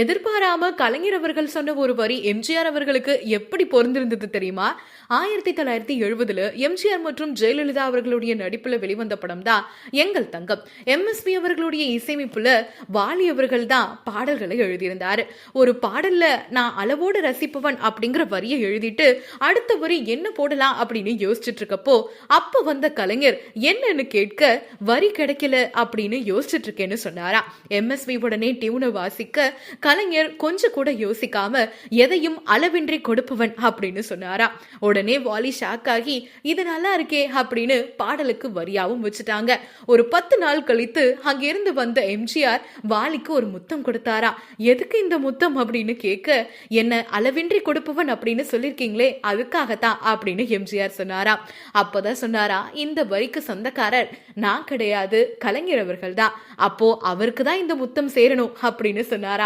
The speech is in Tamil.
எதிர்பாராம கலைஞர் அவர்கள் சொன்ன ஒரு வரி எம்ஜிஆர் அவர்களுக்கு எப்படி பொருந்திருந்தது தெரியுமா? 1970ல எம்ஜிஆர் மற்றும் ஜெயலலிதா அவர்களுடைய நடிப்புல வெளிவந்த படம் தான் எங்கள் தங்கம். எம்எஸ்வி அவர்களுடைய இசையமைப்புல வாலி அவர்கள் தான் பாடல்களை எழுதியிருந்தாரு. ஒரு பாடல்ல நான் அளவோடு ரசிப்பவன் அப்படிங்கிற வரியை எழுதிட்டு அடுத்த வரி என்ன போடலாம் அப்படின்னு யோசிச்சுட்டு இருக்கப்போ அப்ப வந்த கலைஞர் என்னன்னு கேட்க வரி கிடைக்கல அப்படின்னு யோசிச்சுட்டு இருக்கேன்னு சொன்னாரா. எம்எஸ்வி உடனே டியூனை வாசிக்க கலைஞர் கொஞ்சம் கூட யோசிக்காம எதையும் அளவின்றி கொடுப்பவன் அப்படின்னு சொன்னாரா. உடனே வாலி ஷாக் ஆகி இது நல்லா இருக்கே அப்படின்னு பாடலுக்கு வரியாவும் வச்சுட்டாங்க. ஒரு 10 நாள் கழித்து அங்கிருந்து வந்த எம்ஜிஆர் வாலிக்கு ஒரு முத்தம் கொடுத்தாரா. எதுக்கு இந்த முத்தம் அப்படின்னு கேட்க என்ன அளவின்றி கொடுப்பவன் அப்படின்னு சொல்லிருக்கீங்களே அதுக்காகத்தான் அப்படின்னு எம்ஜிஆர் சொன்னாரா. அப்பதான் சொன்னாரா, இந்த வரிக்கு சொந்தக்காரர் நான் கிடையாது, கலைஞர் அவர்கள் தான். அப்போ அவருக்கு தான் இந்த முத்தம் சேரணும் அப்படின்னு சொன்னாரா.